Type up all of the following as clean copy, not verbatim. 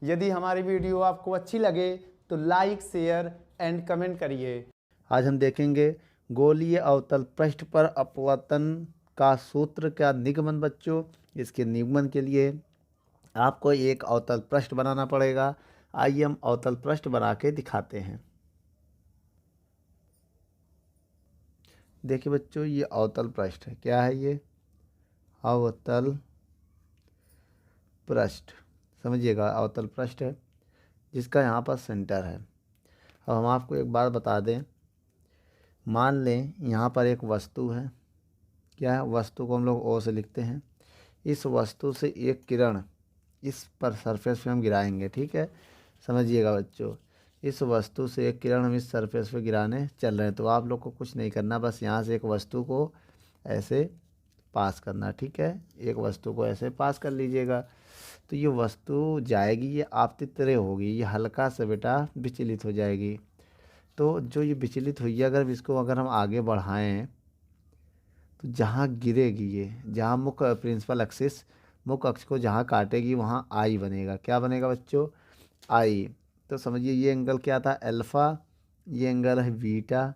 यदि हमारी वीडियो आपको अच्छी लगे तो लाइक, शेयर एंड कमेंट करिए। आज हम देखेंगे गोलीय अवतल पृष्ठ पर अपवर्तन का सूत्र का निगमन। बच्चों, इसके निगमन के लिए आपको एक अवतल पृष्ठ बनाना पड़ेगा। आइए हम अवतल पृष्ठ बना के दिखाते हैं। देखिए बच्चों, ये अवतल पृष्ठ है। क्या है ये? अवतल पृष्ठ। समझिएगा, अवतल पृष्ठ है जिसका यहाँ पर सेंटर है। अब हम आपको एक बात बता दें, मान लें यहाँ पर एक वस्तु है। क्या है? वस्तु को हम लोग ओ से लिखते हैं। इस वस्तु से एक किरण इस पर सरफेस पे हम गिराएंगे। ठीक है, समझिएगा बच्चों, इस वस्तु से एक किरण हम इस सरफेस पे गिराने चल रहे हैं। तो आप लोग को कुछ नहीं करना, बस यहाँ से एक वस्तु को ऐसे पास करना। ठीक है, एक वस्तु को ऐसे पास कर लीजिएगा। तो ये वस्तु जाएगी, ये आपतित रे होगी, ये हल्का सा बेटा विचलित हो जाएगी। तो जो ये विचलित हुई है, अगर हम आगे बढ़ाएं तो जहाँ गिरेगी, ये जहाँ मुख्य प्रिंसिपल एक्सिस, मुख्य अक्ष को जहाँ काटेगी वहाँ आई बनेगा। क्या बनेगा बच्चों? आई। तो समझिए ये एंगल क्या था? अल्फ़ा। ये एंगल है बीटा।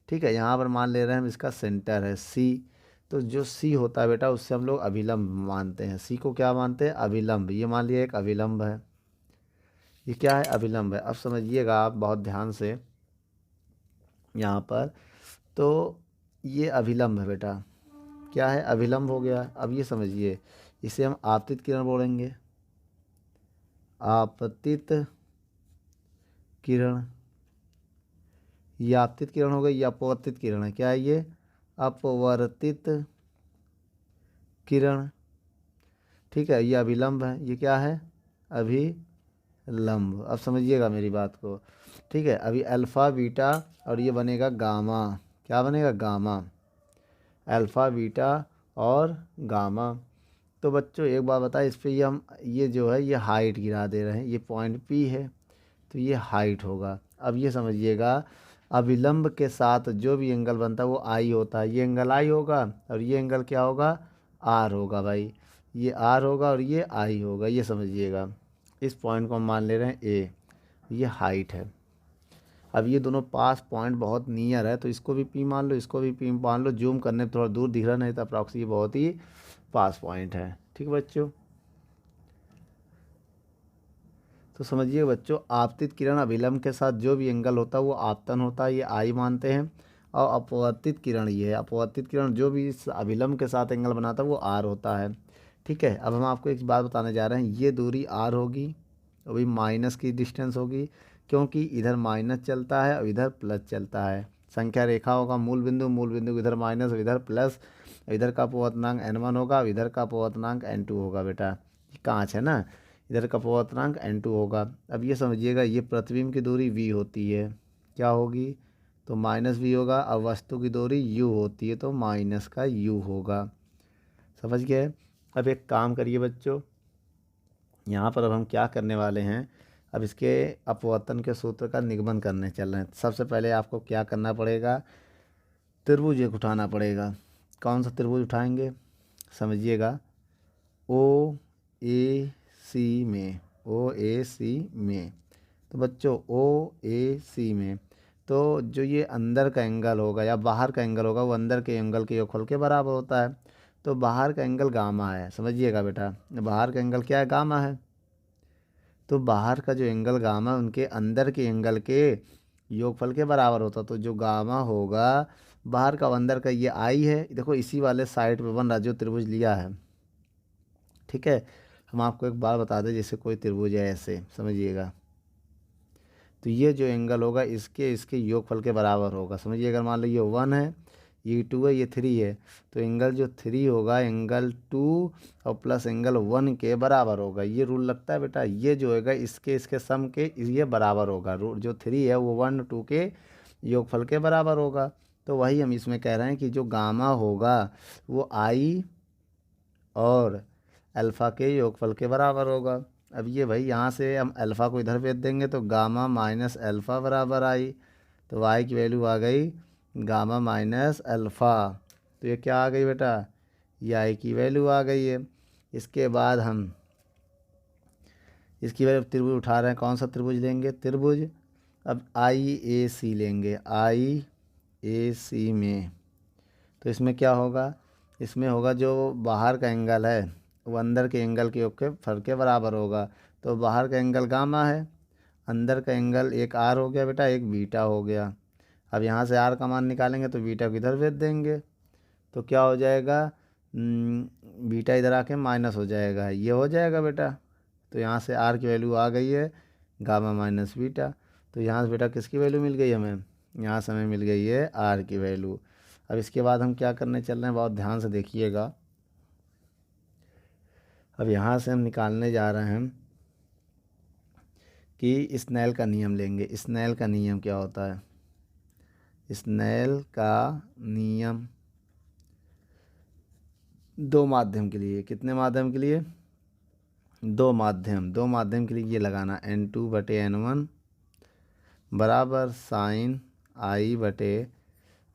ठीक है, यहाँ पर मान ले रहे हैं हम इसका सेंटर है सी। तो जो सी होता है बेटा, उससे हम लोग अभिलंब मानते हैं। सी को क्या मानते हैं? अभिलंब। ये मान लिया एक अभिलंब है। ये क्या है? अभिलंब है। अब समझिएगा आप बहुत ध्यान से यहाँ पर। तो ये अभिलंब है बेटा। क्या है? अभिलंब हो गया। अब ये समझिए, इसे हम आपतित किरण बोलेंगे। आपतित किरण। ये आपतित किरण हो गई, ये अपवर्तित किरण है। क्या है ये? अपवर्तित किरण। ठीक है, ये अभिलंब है। ये क्या है? अभिलंब। अब समझिएगा मेरी बात को। ठीक है, अभी अल्फ़ा बीटा और ये बनेगा गामा। क्या बनेगा? गामा। अल्फ़ा बीटा और गामा। तो बच्चों एक बात बताए, इस पे ये जो है ये हाइट गिरा दे रहे हैं। ये पॉइंट पी है तो ये हाइट होगा। अब ये समझिएगा, अभिलंब के साथ जो भी एंगल बनता है वो आई होता है। ये एंगल आई होगा और ये एंगल क्या होगा? आर होगा भाई। ये आर होगा और ये आई होगा। ये समझिएगा, इस पॉइंट को हम मान ले रहे हैं ए। ये हाइट है। अब ये दोनों पास पॉइंट बहुत नियर है, तो इसको भी पी मान लो, इसको भी पी मान लो। जूम करने पे थोड़ा दूर दिख रहा, नहीं तो अप्रॉक्स ये बहुत ही पास पॉइंट है। ठीक बच्चों, तो समझिए बच्चों, आपतित किरण अभिलंब के साथ जो भी एंगल होता है वो आपतन होता है, ये आई मानते हैं। और अपवर्तित किरण ये है, अपवर्तित किरण जो भी इस अभिलंब के साथ एंगल बनाता है वो आर होता है। ठीक है, अब हम आपको एक बात बताने जा रहे हैं। ये दूरी आर होगी, अभी माइनस की डिस्टेंस होगी, क्योंकि इधर माइनस चलता है और इधर प्लस चलता है। संख्या रेखा होगा, मूल बिंदु इधर माइनस और इधर प्लस। इधर का अपवर्तनांक n1 होगा, इधर का अपवर्तनांक n2 होगा। बेटा ये कांच है ना, इधर का अपवर्तनांक n2 होगा। अब ये समझिएगा, ये प्रतिबिंब की दूरी v होती है। क्या होगी? तो माइनस v होगा। अब वस्तु की दूरी u होती है, तो माइनस का u होगा। समझ गए? अब एक काम करिए बच्चों, यहाँ पर अब हम क्या करने वाले हैं, अब इसके अपवर्तन के सूत्र का निगमन करने चल रहे हैं। सबसे पहले आपको क्या करना पड़ेगा? त्रिभुज एक उठाना पड़ेगा। कौन सा त्रिभुज उठाएंगे? समझिएगा, ओ ए सी में। ओ ए सी में। तो बच्चों ओ ए सी में, तो जो ये अंदर का एंगल होगा या बाहर का एंगल होगा वो अंदर के एंगल के योगफल के बराबर होता है। तो बाहर का एंगल गामा है। समझिएगा बेटा, बाहर का एंगल क्या है? गामा है। तो बाहर का जो एंगल गामा है उनके अंदर के एंगल के योगफल के बराबर होता। तो जो गामा होगा बाहर का, अंदर का, ये आई है। देखो इसी वाले साइड पे बन रहा जो त्रिभुज लिया है। ठीक है, हम आपको एक बात बता दें, जैसे कोई त्रिभुज है ऐसे, समझिएगा, तो ये जो एंगल होगा इसके इसके योगफल के बराबर होगा। समझिए, अगर मान लो ये 1 है, ये 2 है, ये 3 है, तो एंगल जो 3 होगा एंगल 2 और प्लस एंगल 1 के बराबर होगा। ये रूल लगता है बेटा। ये जो होगा इसके इसके सम के ये बराबर होगा। रूल जो 3 है वो 1 2 के योगफल के बराबर होगा। तो वही हम इसमें कह रहे हैं कि जो गामा होगा वो आई और अल्फ़ा के योगफल के बराबर होगा। अब ये भाई यहाँ से हम अल्फ़ा को इधर भेज देंगे तो गामा माइनस अल्फ़ा बराबर आई। तो वाई की वैल्यू आ गई गामा माइनस अल्फ़ा। तो ये क्या आ गई बेटा? ये आई की वैल्यू आ गई है। इसके बाद हम इसकी वजह त्रिभुज उठा रहे हैं, कौन सा त्रिभुज लेंगे, त्रिभुज अब IAC लेंगे। IAC में तो इसमें क्या होगा, इसमें होगा जो बाहर का एंगल है वो अंदर के एंगल के योग के फर्क के बराबर होगा। तो बाहर का एंगल गामा है, अंदर का एंगल एक आर हो गया बेटा, एक बीटा हो गया। अब यहाँ से आर का मान निकालेंगे तो बीटा को इधर भेज देंगे, तो क्या हो जाएगा, बीटा इधर आके माइनस हो जाएगा, ये हो जाएगा बेटा। तो यहाँ से आर की वैल्यू आ गई है गामा माइनस बीटा। तो यहाँ से बेटा किसकी वैल्यू मिल गई हमें, यहाँ से हमें मिल गई है आर की वैल्यू। अब इसके बाद हम क्या करने चल रहे हैं, बहुत ध्यान से देखिएगा। अब यहाँ से हम निकालने जा रहे हैं कि स्नेल का नियम लेंगे। स्नेल का नियम क्या होता है, स्नेल का नियम दो माध्यम के लिए, कितने माध्यम के लिए, दो माध्यम के लिए ये लगाना N2/N1 बराबर साइन I बटे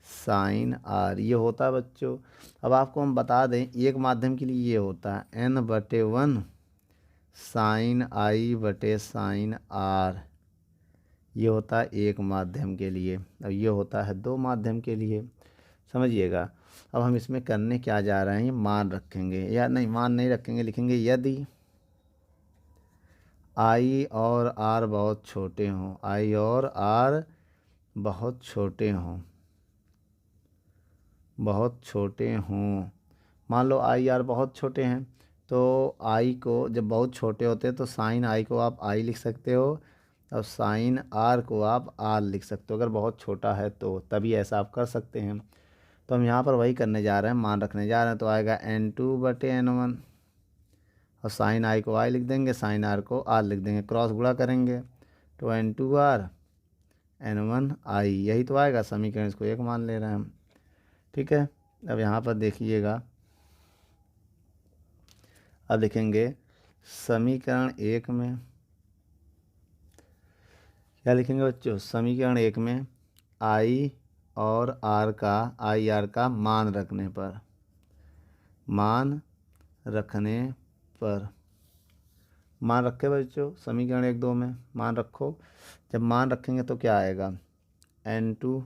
साइन R, ये होता है बच्चों। अब आपको हम बता दें एक माध्यम के लिए ये होता है N/1 साइन I बटे साइन R, ये होता है एक माध्यम के लिए। अब ये होता है दो माध्यम के लिए, समझिएगा। अब हम इसमें करने क्या जा रहे हैं, मान रखेंगे या नहीं, मान नहीं रखेंगे, लिखेंगे यदि I और R बहुत छोटे हों, I और R बहुत छोटे हों, बहुत छोटे हों, मान लो I R बहुत छोटे हैं, तो I को जब बहुत छोटे होते हैं तो साइन I को आप I लिख सकते हो और साइन R को आप R लिख सकते हो, अगर बहुत छोटा है तो तभी ऐसा आप कर सकते हैं। तो हम यहाँ पर वही करने जा रहे हैं, मान रखने जा रहे हैं। तो आएगा N2/N1 और साइन I को I लिख देंगे, साइन R को R लिख देंगे, क्रॉस गुणा करेंगे तो N2R N1I, यही तो आएगा समीकरण, इसको एक मान ले रहे हैं हम, ठीक है। अब यहाँ पर देखिएगा, अब देखेंगे समीकरण एक में क्या लिखेंगे बच्चों, समीकरण एक में I और R का मान रखने पर, मान रखे बच्चों, समीकरण 1, 2 में मान रखो। जब मान रखेंगे तो क्या आएगा, N2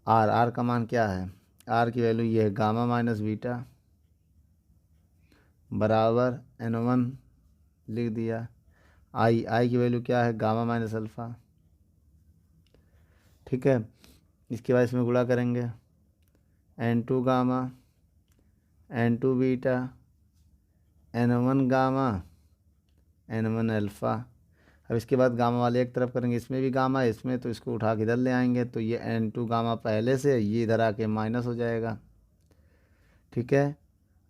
R का मान क्या है, R की वैल्यू ये है गामा माइनस बीटा बराबर N1 लिख दिया। I की वैल्यू क्या है, गामा माइनस अल्फ़ा, ठीक है। इसके बाद इसमें गुणा करेंगे N2 gamma N2 beta N1 gamma N1 alpha. अब इसके बाद गामा वाले एक तरफ करेंगे, इसमें भी गामा है इसमें, तो इसको उठा के इधर ले आएंगे, तो ये N2 गामा पहले से, ये इधर आके माइनस हो जाएगा, ठीक है।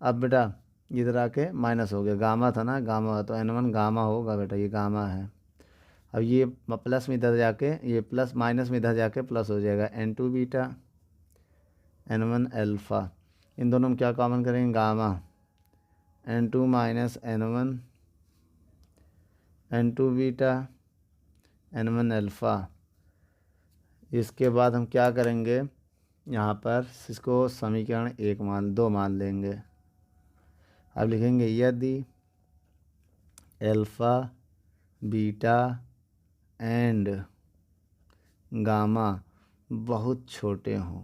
अब बेटा इधर आके माइनस हो गया, गामा था ना, गामा तो N1 गामा होगा बेटा, ये गामा है। अब ये प्लस में इधर जाके, ये प्लस माइनस में इधर जाके प्लस हो जाएगा, N2 बीटा N1 अल्फ़ा, इन दोनों में क्या कॉमन करेंगे, gamma N2 minus N2 beta N1 alpha. इसके बाद हम क्या करेंगे, यहाँ पर इसको समीकरण 2 मान लेंगे। अब लिखेंगे यदि अल्फ़ा बीटा एंड गामा बहुत छोटे हों,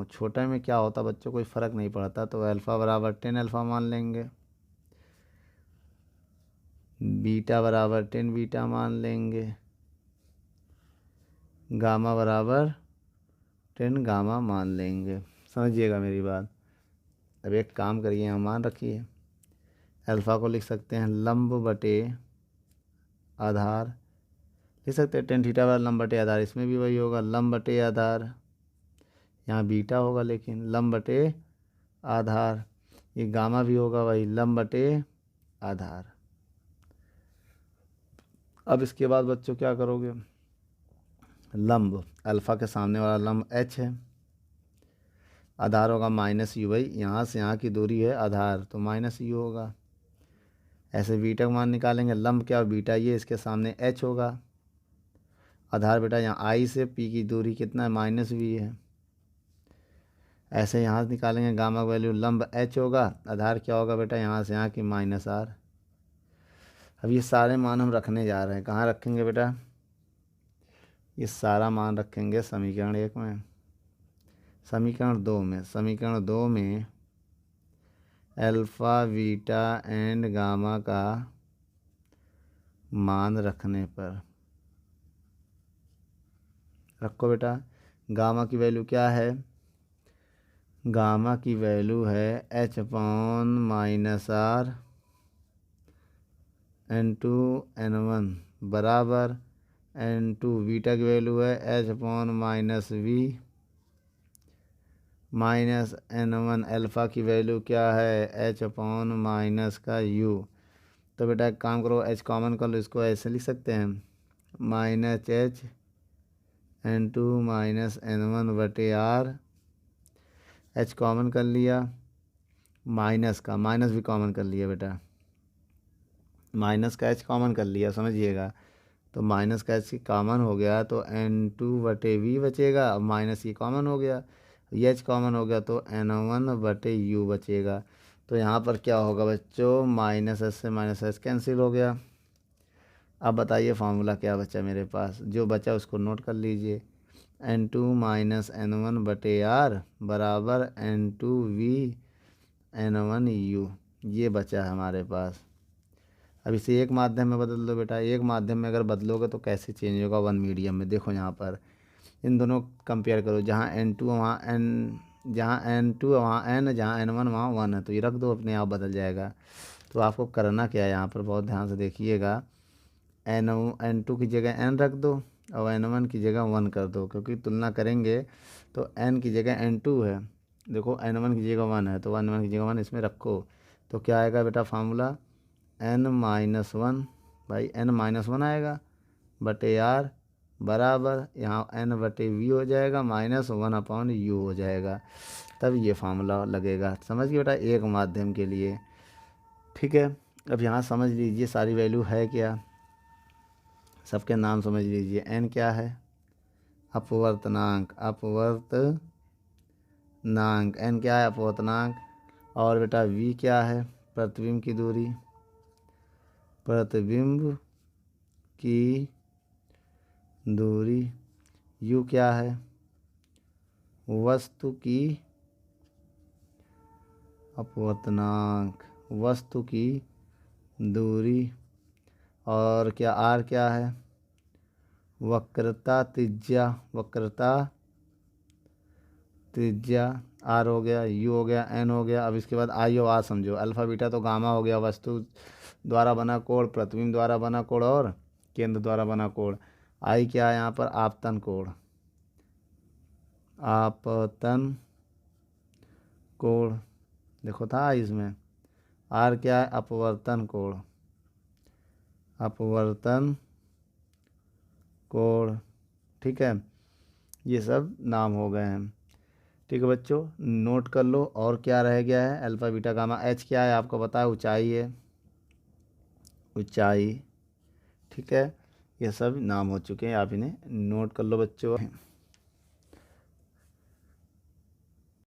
छोटे में क्या होता बच्चों, कोई फ़र्क नहीं पड़ता, तो अल्फ़ा बराबर 10 अल्फ़ा मान लेंगे, बीटा बराबर 10 बीटा मान लेंगे, गामा बराबर 10 गामा मान लेंगे, समझिएगा मेरी बात। अब एक काम करिए, यहाँ मान रखिए, अल्फ़ा को लिख सकते हैं लंब बटे आधार, लिख सकते हैं टेन थीटा बराबर लंब बटे आधार, इसमें भी वही होगा लंब बटे आधार, यहाँ बीटा होगा लेकिन लंब बटे आधार, ये गामा भी होगा वही लंब बटे आधार। अब इसके बाद बच्चों क्या करोगे, लंब अल्फ़ा के सामने वाला लंब H है, आधार होगा माइनस यू, भाई यहाँ से यहाँ की दूरी है आधार, तो माइनस यू होगा। ऐसे बीटा का मान निकालेंगे, लंब क्या बीटा, ये इसके सामने H होगा, आधार बेटा यहाँ I से P की दूरी कितना है, माइनस V है। ऐसे यहाँ से निकालेंगे, गामा का वैल्यू लंब h होगा, आधार क्या होगा बेटा, यहाँ से यहाँ की -r। अब ये सारे मान हम रखने जा रहे हैं, कहाँ रखेंगे बेटा, ये सारा मान रखेंगे समीकरण 1 में, समीकरण 2 में। समीकरण 2 में अल्फ़ा बीटा एंड गामा का मान रखने पर, रखो बेटा। गामा की वैल्यू क्या है, गामा की वैल्यू है h/-r n2 बराबर n2, बीटा की वैल्यू है h/-v -n1, अल्फ़ा की वैल्यू क्या है h/-u। तो बेटा एक काम करो, h कॉमन कर लो, इसको ऐसे लिख सकते हैं -h n2 -n1/r। h common कर लिया, माइनस का माइनस भी कॉमन कर लिया बेटा, माइनस का h कॉमन कर लिया, समझिएगा। तो माइनस का h कॉमन हो गया तो n2/v बचेगा, अब माइनस ये कॉमन हो गया, ये h कॉमन हो गया तो n1/u बचेगा। तो यहाँ पर क्या होगा बच्चों, -s से -s कैंसिल हो गया। अब बताइए फार्मूला क्या बचा मेरे पास, जो बचा उसको नोट कर लीजिए, n2 -n1/r बराबर n2v n1u, ये बचा है हमारे पास। अब इसे एक माध्यम में बदल दो बेटा, एक माध्यम में अगर बदलोगे तो कैसे चेंज होगा, वन मीडियम में। देखो यहाँ पर इन दोनों कंपेयर करो, जहाँ n2 वहाँ n, जहाँ n2 वहाँ n, जहाँ n1 वहाँ 1 है, तो ये रख दो, अपने आप बदल जाएगा। तो आपको करना क्या है, यहाँ पर बहुत ध्यान से देखिएगा, n2 की जगह n रख दो और n1 की जगह 1 कर दो, क्योंकि तुलना करेंगे तो n की जगह n2 है, देखो n1 की जगह 1 है, तो n1 की जगह 1 इसमें रखो, तो क्या आएगा बेटा फार्मूला, n-1, भाई n-1 आएगा बटे r बराबर यहाँ n/v हो जाएगा -1/u हो जाएगा, तब ये फार्मूला लगेगा। समझ गए बेटा, एक माध्यम के लिए, ठीक है। अब यहाँ समझ लीजिए सारी वैल्यू है क्या, सबके नाम समझ लीजिए। n क्या है, अपवर्तनांक, अपवर्तनांक, n क्या है, अपवर्तनांक। और बेटा v क्या है, प्रतिबिंब की दूरी, प्रतिबिंब की दूरी। u क्या है, वस्तु की, अपवर्तनांक, वस्तु की दूरी। और क्या r क्या है, वक्रता त्रिज्या, वक्रता त्रिज्या, r हो गया, u हो गया, n हो गया। अब इसके बाद i और r समझो, अल्फ़ा बीटा तो गामा हो गया, वस्तु द्वारा बना कोण, प्रतिबिंब द्वारा बना कोण और केंद्र द्वारा बना कोण। i क्या है यहाँ पर, आपतन कोण, आपतन कोण, देखो था इसमें। r क्या है, अपवर्तन कोण, अपवर्तन कोण, ठीक है। ये सब नाम हो गए हैं, ठीक है बच्चों, नोट कर लो। और क्या रह गया है, अल्फ़ा बीटा गामा। h क्या है आपको पता है, ऊंचाई है, ऊंचाई, ठीक है। ये सब नाम हो चुके हैं, आप इन्हें नोट कर लो बच्चों।